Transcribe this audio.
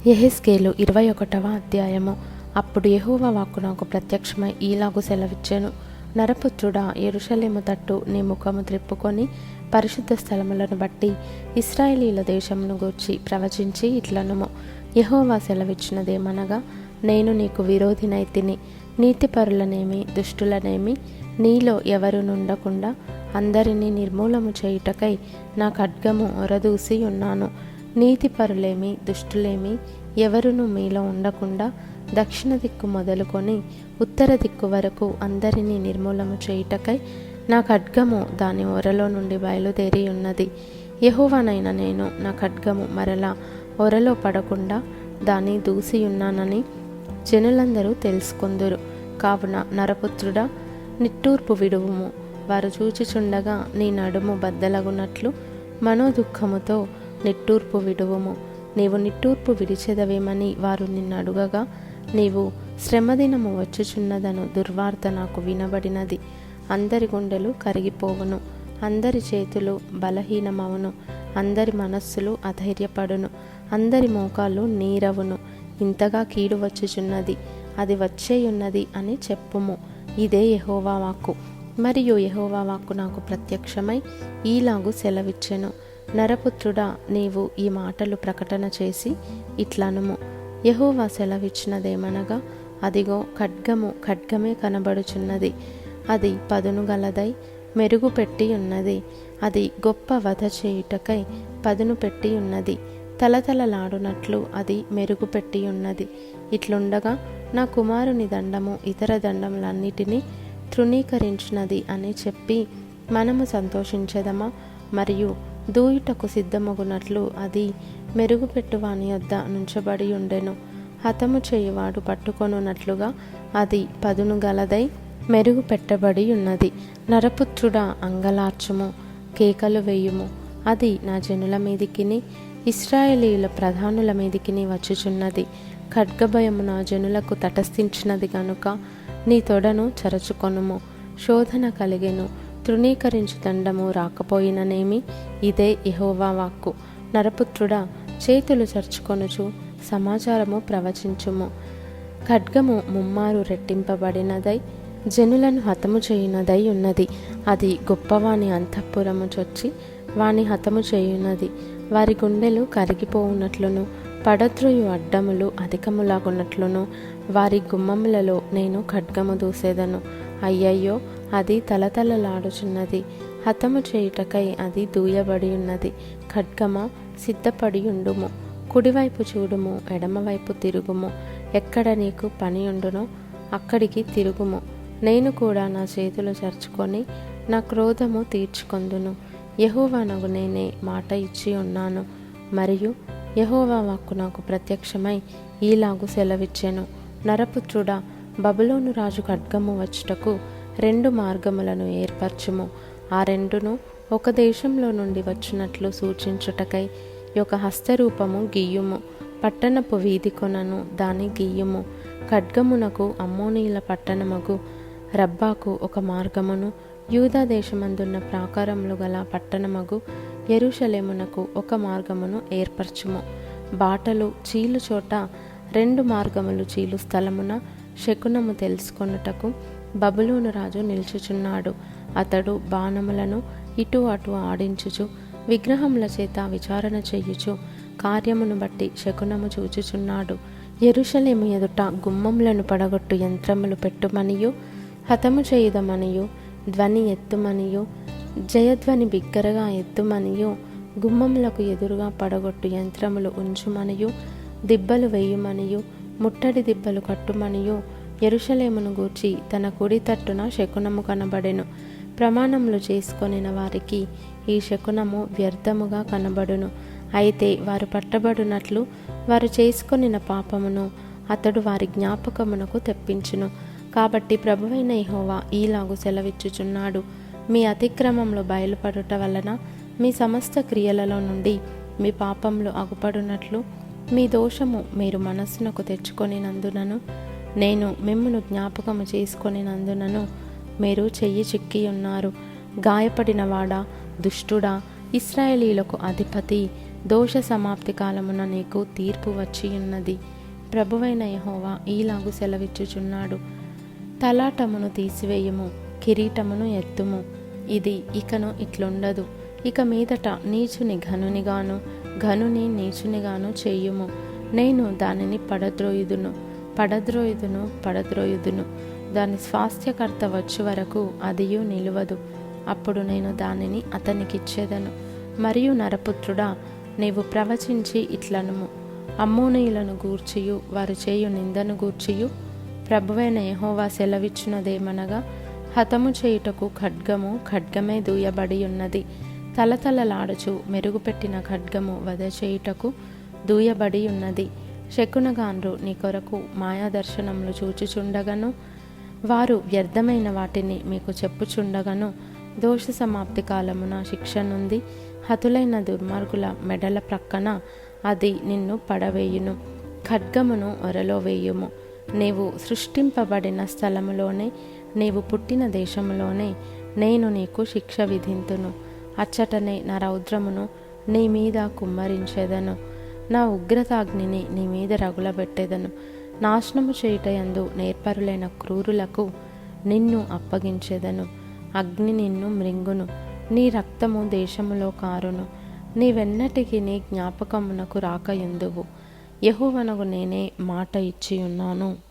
యెహెజ్కేలు 21వ అధ్యాయము. అప్పుడు యెహోవా వాక్కు నాకు ప్రత్యక్షమై ఈలాగు సెలవిచ్చెను. నరపుత్రుడా, యెరూషలేము తట్టు నీ ముఖము త్రిప్పుకొని పరిశుద్ధ స్థలములను బట్టి ఇశ్రాయేలీయుల దేశమును గూర్చి ప్రవచించి ఇట్లనుము. యెహోవా సెలవిచ్చినదేమనగా, నేను నీకు విరోధినైతిని. నీతిపరులనేమి దుష్టులనేమి నీలో ఎవరునుండకుండా అందరినీ నిర్మూలము చేయుటకై నా ఖడ్గము ఒరదూసి ఉన్నాను. నీతిపరులేమి దుష్టులేమి ఎవరును మీలో ఉండకుండా దక్షిణ దిక్కు మొదలుకొని ఉత్తర దిక్కు వరకు అందరినీ నిర్మూలము చేయుటకై నా ఖడ్గము దాని ఒరలో నుండి బయలుదేరి ఉన్నది. యెహోవానైన నేను నా ఖడ్గము మరలా ఒరలో పడకుండా దాన్ని దూసియున్నానని జనులందరూ తెలుసుకొందురు. కావున నరపుత్రుడా, నిట్టూర్పు విడువుము. వారు చూచుచుండగా నీ నడుము బద్దలగునట్లు మనోదుఃఖముతో నిట్టూర్పు విడువుము. నీవు నిట్టూర్పు విడిచెదవేమని వారు నిన్నడుగగా, నీవు శ్రమదినము వచ్చుచున్నదను దుర్వార్త నాకు వినబడినది. అందరి గుండెలు కరిగిపోవును, అందరి చేతులు బలహీనమవును, అందరి మనస్సులు అధైర్యపడును, అందరి మోకాళ్ళు నీరవును. ఇంతగా కీడు వచ్చుచున్నది, అది వచ్చేయున్నది అని చెప్పుము. ఇదే యెహోవా వాక్కు. మరియు యెహోవా వాక్కు నాకు ప్రత్యక్షమై ఈలాగు సెలవిచ్చెను. నరపుత్రుడా, నీవు ఈ మాటలు ప్రకటన చేసి ఇట్లనుము. యెహోవా సెలవిచ్చినదేమనగా, అదిగో ఖడ్గము ఖడ్గమే కనబడుచున్నది. అది పదును గలదై మెరుగు పెట్టి ఉన్నది. అది గొప్ప వధ చేయుటకై పదును పెట్టి ఉన్నది. తలతలలాడునట్లు అది మెరుగు పెట్టి ఉన్నది. ఇట్లుండగా నా కుమారుని దండము ఇతర దండములన్నిటినీ తృణీకరించినది అని చెప్పి మనము సంతోషించెదమా? మరియు దూయుటకు సిద్ధమగునట్లు అది మెరుగుపెట్టు వాని యొద్ద నుంచబడి ఉండెను. హతము చేయువాడు పట్టుకొనున్నట్లుగా అది పదును గలదై మెరుగు పెట్టబడి ఉన్నది. నరపుత్రుడా, అంగలార్చుము, కేకలు వేయుము. అది నా జనుల మీదికిని ఇశ్రాయేలీయుల ప్రధానుల మీదికిని వచ్చుచున్నది. ఖడ్గభయము నా జనులకు తటస్థించినది గనుక నీ తొడను చరచుకొనుము. శోధన కలిగెను, తృణీకరించు దండము రాకపోయిననేమి. ఇదే యెహోవా వాక్కు. నరపుత్రుడా, చేతులు చర్చుకొనుచు సమాచారము ప్రవచించుము. ఖడ్గము ముమ్మారు రెట్టింపబడినదై జనులను హతము చేయునదై ఉన్నది. అది గొప్పవాని అంతఃపురము చొచ్చి వాని హతము చేయున్నది. వారి గుండెలు కరిగిపోవునట్లును పడద్రోయు అడ్డములు అధికములాగున్నట్లును వారి గుమ్మములలో నేను ఖడ్గము దూసేదను. అయ్యయ్యో, అది తలతలలాడుచున్నది, హతము చేయుటకై అది దూయబడి ఉన్నది. ఖడ్గమా, సిద్ధపడి ఉండుము. కుడివైపు చూడుము, ఎడమవైపు తిరుగుము. ఎక్కడ నీకు పని ఉండునో అక్కడికి తిరుగుము. నేను కూడా నా చేతులు చర్చుకొని నా క్రోధము తీర్చుకొందును. యెహోవానగు నేనే మాట ఇచ్చి ఉన్నాను. మరియు యెహోవా వాక్కు నాకు ప్రత్యక్షమై ఈలాగు సెలవిచ్చెను. నరపుత్రుడా, బబులోను రాజు ఖడ్గము వచ్చుటకు 2 మార్గములను ఏర్పరచుము. ఆ రెండును ఒక దేశంలో నుండి వచ్చినట్లు సూచించుటకై ఒక హస్తరూపము గీయుము. పట్టణపు వీధి కొనను దాని గీయుము. ఖడ్గమునకు అమ్మోనీయుల పట్టణమగు రబ్బాకు ఒక మార్గమును, యూదా దేశమందున్న ప్రాకారములు గల పట్టణమగు యెరూషలేమునకు ఒక మార్గమును ఏర్పరచుము. బాటలు చీలు చోట 2 మార్గములు చీలు స్థలమున శకునము తెలుసుకొనుటకు బబులోను రాజు నిల్చుచున్నాడు. అతడు బాణములను ఇటు అటు ఆడించుచు విగ్రహముల చేత విచారణ చెయ్యుచు కార్యమును బట్టి శకునము చూచుచున్నాడు. యెరూషలేము ఎదుట గుమ్మములను పడగొట్టు యంత్రములు పెట్టుమనియు, హతము చేయుదమనియు, ధ్వని ఎత్తుమనియు, జయధ్వని బిగ్గరగా ఎత్తుమనియు, గుమ్మములకు ఎదురుగా పడగొట్టు యంత్రములు ఉంచుమనియు, దిబ్బలు వేయుమనియు, ముట్టడి దిబ్బలు కట్టుమనియు యెరూషలేమును గూర్చి తన కుడి తట్టున శకునము కనబడెను. ప్రమాణములు చేసుకొనిన వారికి ఈ శకునము వ్యర్థముగా కనబడును. అయితే వారు పట్టబడినట్లు వారు చేసుకొనిన పాపమును అతడు వారి జ్ఞాపకమునకు తెప్పించును. కాబట్టి ప్రభువైన యెహోవా ఈలాగు సెలవిచ్చుచున్నాడు. మీ అతిక్రమంలో బయలుపడుట వలన మీ సమస్త క్రియలలో నుండి మీ పాపములు అగుపడునట్లు మీ దోషము మీరు మనస్సునకు తెచ్చుకొనినందునను నేను మిమ్మును జ్ఞాపకము చేసుకొనినందునను మీరు చెయ్యి చిక్కి ఉన్నారు. గాయపడినవాడా, దుష్టుడా, ఇశ్రాయేలీయులకు అధిపతి, దోష సమాప్తి కాలమున నీకు తీర్పు వచ్చి ఉన్నది. ప్రభువైన యెహోవా ఈలాగు సెలవిచ్చుచున్నాడు. తలాటమును తీసివేయుము, కిరీటమును ఎత్తుము. ఇది ఇకను ఇట్లుండదు. ఇక మీదట నీచుని ఘనునిగాను, ఘనుని నీచునిగాను చేయుము. నేను దానిని పడద్రోయుదును. దాని స్వాస్థ్యకర్త వచ్చు వరకు అదియు నిలువదు. అప్పుడు నేను దానిని అతనికిచ్చేదను. మరియు నరపుత్రుడా, నీవు ప్రవచించి ఇట్లనుము. అమ్మోనీయులను గూర్చియు వారు చేయు నిందను గూర్చియు ప్రభువైన యెహోవా సెలవిచ్చున్నదేమనగా, హతము చేయుటకు ఖడ్గమే దూయబడి ఉన్నది. తలతలలాడుచు మెరుగుపెట్టిన ఖడ్గము వధ చేయుటకు దూయబడి ఉన్నది. శకునగాండ్రు నీ కొరకు మాయాదర్శనములు చూచుచుండగను, వారు వ్యర్థమైన వాటిని మీకు చెప్పుచుండగను, దోష సమాప్తి కాలమున శిక్ష నుండి హతులైన దుర్మార్గుల మెడల ప్రక్కన అది నిన్ను పడవేయును. ఖడ్గమును ఒరలో వేయుము. నీవు సృష్టింపబడిన స్థలములోనే, నీవు పుట్టిన దేశములోనే నేను నీకు శిక్ష విధింతును. అచ్చటనే నా రౌద్రమును నీ మీద కుమ్మరించెదను. నా ఉగ్రతాగ్నిని నీ మీద రగులబెట్టెదను. నాశనము చేయుటయందు నేర్పరులైన క్రూరులకు నిన్ను అప్పగించెదను. అగ్ని నిన్ను మృంగును, నీ రక్తము దేశములో కారును. నీవెన్నటికి నీ జ్ఞాపకమునకు రాకయుందువు. యెహోవానగు నేనే మాట ఇచ్చి ఉన్నాను.